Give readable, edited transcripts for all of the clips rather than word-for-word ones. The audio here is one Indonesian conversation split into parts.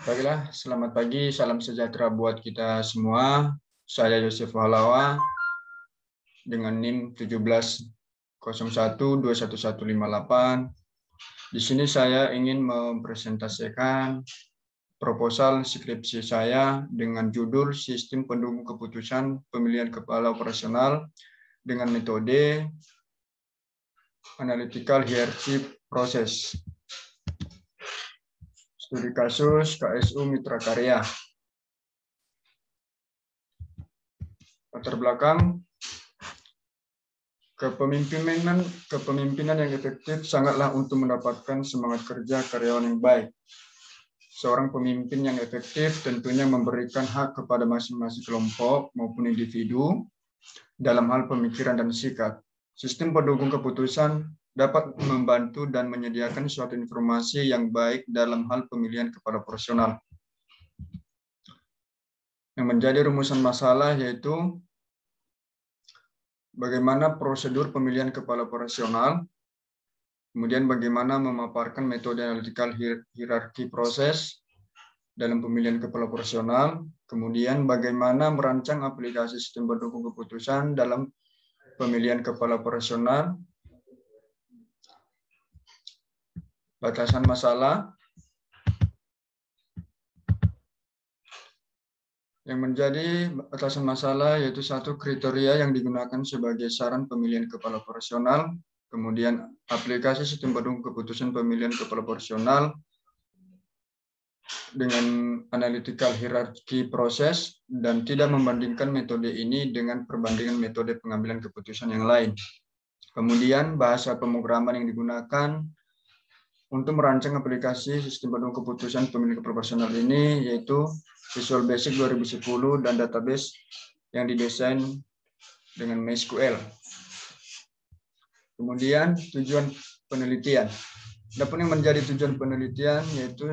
Baiklah, selamat pagi, salam sejahtera buat kita semua. Saya Yosef Halawa dengan NIM 1701211158. Di sini saya ingin mempresentasikan proposal skripsi saya dengan judul Sistem Pendukung Keputusan Pemilihan Kepala Operasional dengan metode Analytical Hierarchy Process. Studi kasus KSU Mitra Karya. Latar belakang, kepemimpinan yang efektif sangatlah untuk mendapatkan semangat kerja karyawan yang baik. Seorang pemimpin yang efektif tentunya memberikan hak kepada masing-masing kelompok maupun individu dalam hal pemikiran dan sikap. Sistem pendukung keputusan dapat membantu dan menyediakan suatu informasi yang baik dalam hal pemilihan kepala operasional. Yang menjadi rumusan masalah yaitu bagaimana prosedur pemilihan kepala operasional, kemudian bagaimana memaparkan metode analytical hierarchy proses dalam pemilihan kepala operasional, kemudian bagaimana merancang aplikasi sistem pendukung keputusan dalam pemilihan kepala operasional, batasan masalah, yang menjadi batasan masalah yaitu satu kriteria yang digunakan sebagai saran pemilihan kepala operasional, kemudian aplikasi sistem pendukung keputusan pemilihan kepala operasional dengan analytical hierarchy proses dan tidak membandingkan metode ini dengan perbandingan metode pengambilan keputusan yang lain. Kemudian bahasa pemrograman yang digunakan untuk merancang aplikasi sistem pendukung keputusan pemilihan kepala operasional ini yaitu Visual Basic 2010 dan database yang didesain dengan MySQL. Kemudian tujuan penelitian. Adapun yang menjadi tujuan penelitian yaitu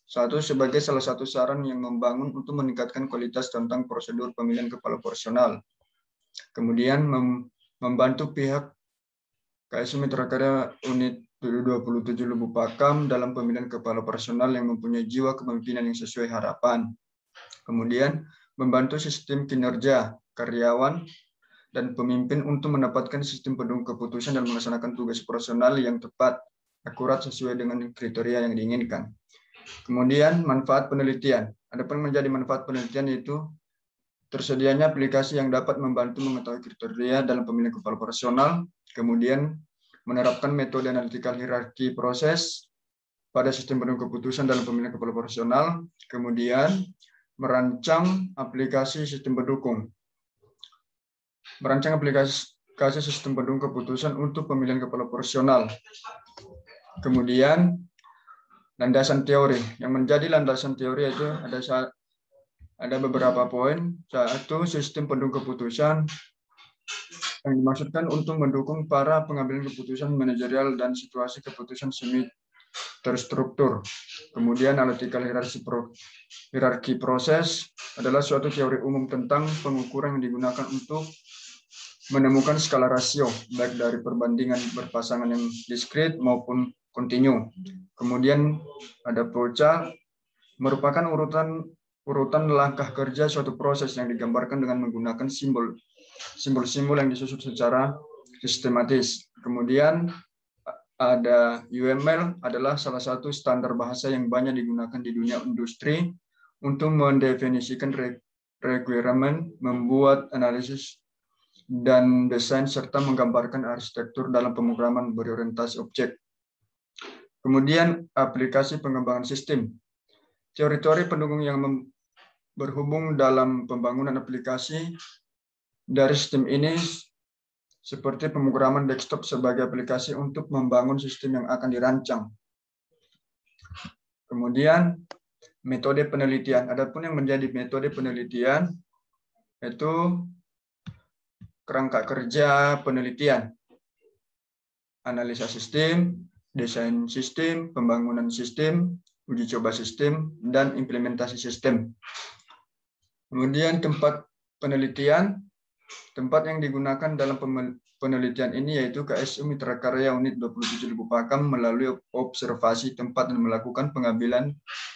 satu, sebagai salah satu saran yang membangun untuk meningkatkan kualitas tentang prosedur pemilihan kepala operasional. Kemudian membantu pihak KSU Mitra Karya Unit 27 Lubuk Pakam dalam pemilihan kepala operasional yang mempunyai jiwa kepemimpinan yang sesuai harapan. Kemudian membantu sistem kinerja karyawan dan pemimpin untuk mendapatkan sistem pendukung keputusan dan melaksanakan tugas operasional yang tepat, akurat sesuai dengan kriteria yang diinginkan. Kemudian manfaat penelitian. Adapun menjadi manfaat penelitian yaitu tersedianya aplikasi yang dapat membantu mengetahui kriteria dalam pemilihan kepala operasional, kemudian menerapkan metode analytical hierarchy proses pada sistem pendukung keputusan dalam pemilihan kepala operasional, kemudian merancang aplikasi sistem pendukung. Merancang aplikasi sistem pendukung keputusan untuk pemilihan kepala operasional. Kemudian landasan teori. Yang menjadi landasan teori itu ada beberapa poin. Satu, sistem pendukung keputusan yang dimaksudkan untuk mendukung para pengambilan keputusan manajerial dan situasi keputusan semi terstruktur. Kemudian analytical hierarchy proses adalah suatu teori umum tentang pengukuran yang digunakan untuk menemukan skala rasio, baik dari perbandingan berpasangan yang diskrit maupun kontinu. Kemudian ada flowchart, merupakan urutan langkah kerja suatu proses yang digambarkan dengan menggunakan simbol-simbol yang disusun secara sistematis. Kemudian ada UML adalah salah satu standar bahasa yang banyak digunakan di dunia industri untuk mendefinisikan requirement, membuat analisis dan desain serta menggambarkan arsitektur dalam pemrograman berorientasi objek. Kemudian aplikasi pengembangan sistem. Teori-teori pendukung yang berhubung dalam pembangunan aplikasi dari sistem ini seperti pemrograman desktop sebagai aplikasi untuk membangun sistem yang akan dirancang. Kemudian metode penelitian. Adapun yang menjadi metode penelitian yaitu kerangka kerja penelitian, analisa sistem, desain sistem, pembangunan sistem, uji coba sistem, dan implementasi sistem. Kemudian tempat penelitian Tempat yang digunakan dalam penelitian ini yaitu KSU Mitra Karya Unit 27 Lubuk Pakam melalui observasi tempat dan melakukan pengambilan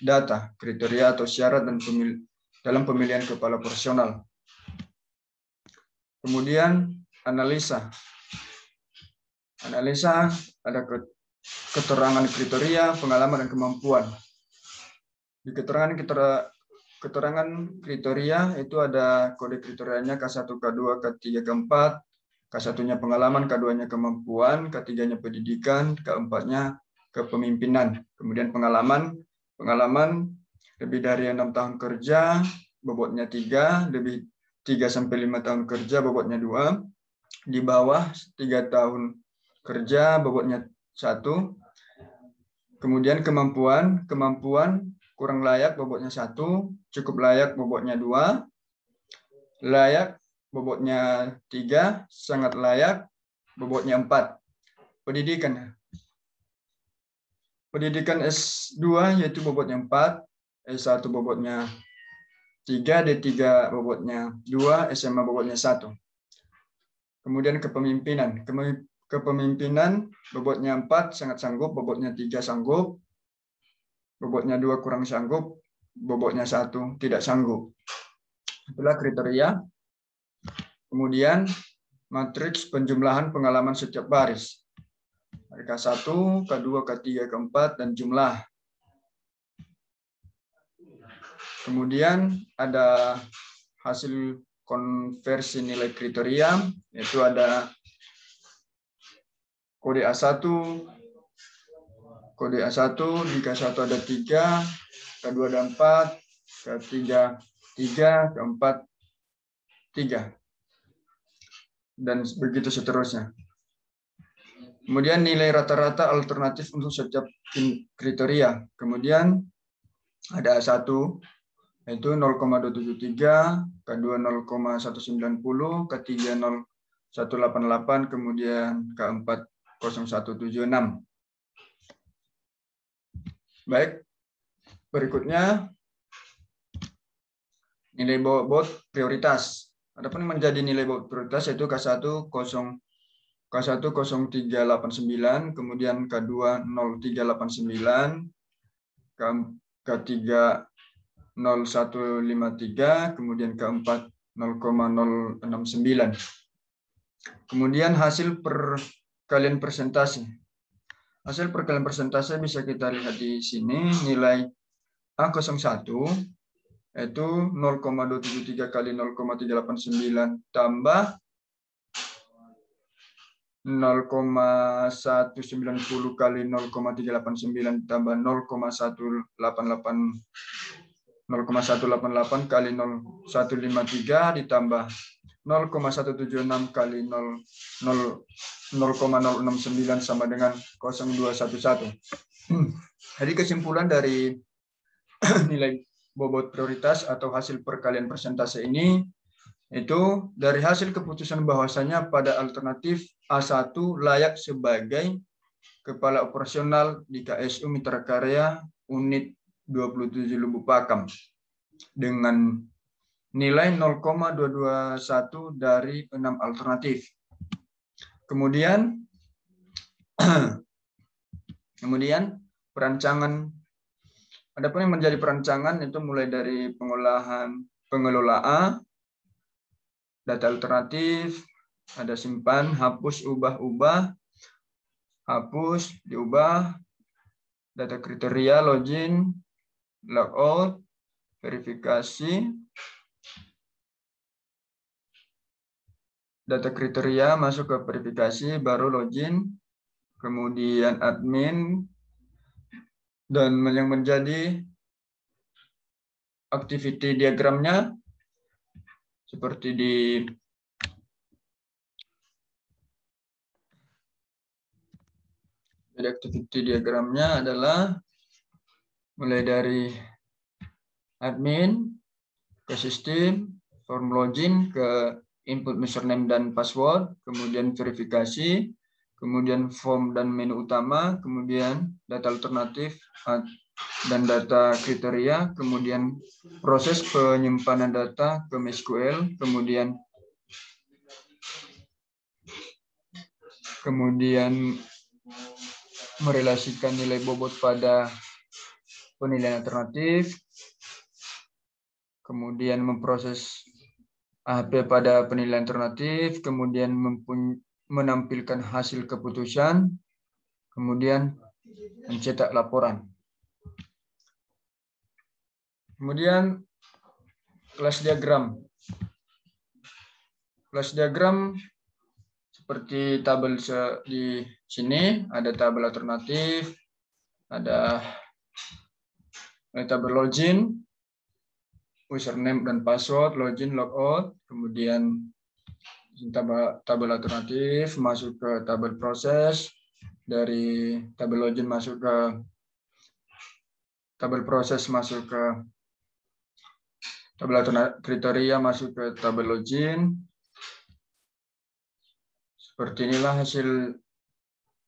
data, kriteria atau syarat dan dalam pemilihan kepala profesional. Kemudian analisa. Analisa ada keterangan kriteria, pengalaman dan kemampuan. Di keterangan kriteria itu ada kode kriterianya K1, K2, K3, K4, K1-nya pengalaman, K2-nya kemampuan, K3-nya pendidikan, K4-nya kepemimpinan. Kemudian pengalaman lebih dari 6 tahun kerja, bobotnya 3, lebih 3-5 tahun kerja, bobotnya 2, di bawah 3 tahun kerja, bobotnya 1. Kemudian kemampuan kurang layak, bobotnya 1, cukup layak, bobotnya 2, layak, bobotnya 3, sangat layak, bobotnya 4. Pendidikan S2 yaitu bobotnya 4, S1 bobotnya 3, D3 bobotnya 2, SMA bobotnya 1. Kemudian kepemimpinan bobotnya 4, sangat sanggup, bobotnya 3, sanggup, bobotnya 2, kurang sanggup, bobotnya 1, tidak sanggup. Itulah kriteria. Kemudian matriks penjumlahan pengalaman setiap baris. K1, K2, K3, K4, dan jumlah. Kemudian ada hasil konversi nilai kriteria, yaitu ada kode A1, di K1 ada 3, K2 ada 4, K3 3, K4 3. Dan begitu seterusnya. Kemudian nilai rata-rata alternatif untuk setiap kriteria. Kemudian ada A1, yaitu 0,273, K2 0,190, K3 0,188, kemudian K4 0,176. Baik, berikutnya nilai bobot prioritas. Adapun yang menjadi nilai bobot prioritas yaitu K1 0389, kemudian K2 0389, K3 0153, kemudian K4 0,069. Kemudian hasil perkalian persentase. Hasil perkalian persentase bisa kita lihat di sini, nilai A01 yaitu 0,273 kali 0,389 tambah 0,190 kali 0,389 tambah 0,188 kali 0,153 ditambah 0,176 kali 0,069 sama dengan 0,211. Jadi kesimpulan dari nilai bobot prioritas atau hasil perkalian persentase ini itu dari hasil keputusan bahwasanya pada alternatif A1 layak sebagai kepala operasional di KSU Mitra Karya Unit 27 Lubuk Pakam dengan nilai 0,221 dari 6 alternatif. Kemudian perancangan. Adapun yang menjadi perancangan itu mulai dari pengelolaan, data alternatif, ada simpan, hapus, ubah, hapus, diubah, data kriteria, login, logout, verifikasi, data kriteria masuk ke verifikasi, baru login, kemudian admin, dan yang menjadi activity diagramnya seperti di activity diagramnya adalah mulai dari admin ke sistem, form login ke input username dan password, kemudian verifikasi, kemudian form dan menu utama, kemudian data alternatif dan data kriteria, kemudian proses penyimpanan data ke MySQL, kemudian kemudian merelasikan nilai bobot pada penilaian alternatif, kemudian memproses AHP pada penilaian alternatif, kemudian menampilkan hasil keputusan, kemudian mencetak laporan. Kemudian kelas diagram. Kelas diagram seperti tabel di sini, ada tabel alternatif, ada tabel login, username dan password, login, logout, kemudian tabel alternatif masuk ke tabel proses, dari tabel login masuk ke tabel proses, masuk ke tabel kriteria, masuk ke tabel login. Seperti inilah hasil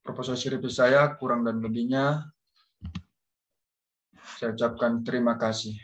proposal skripsi saya, kurang dan lebihnya saya ucapkan terima kasih.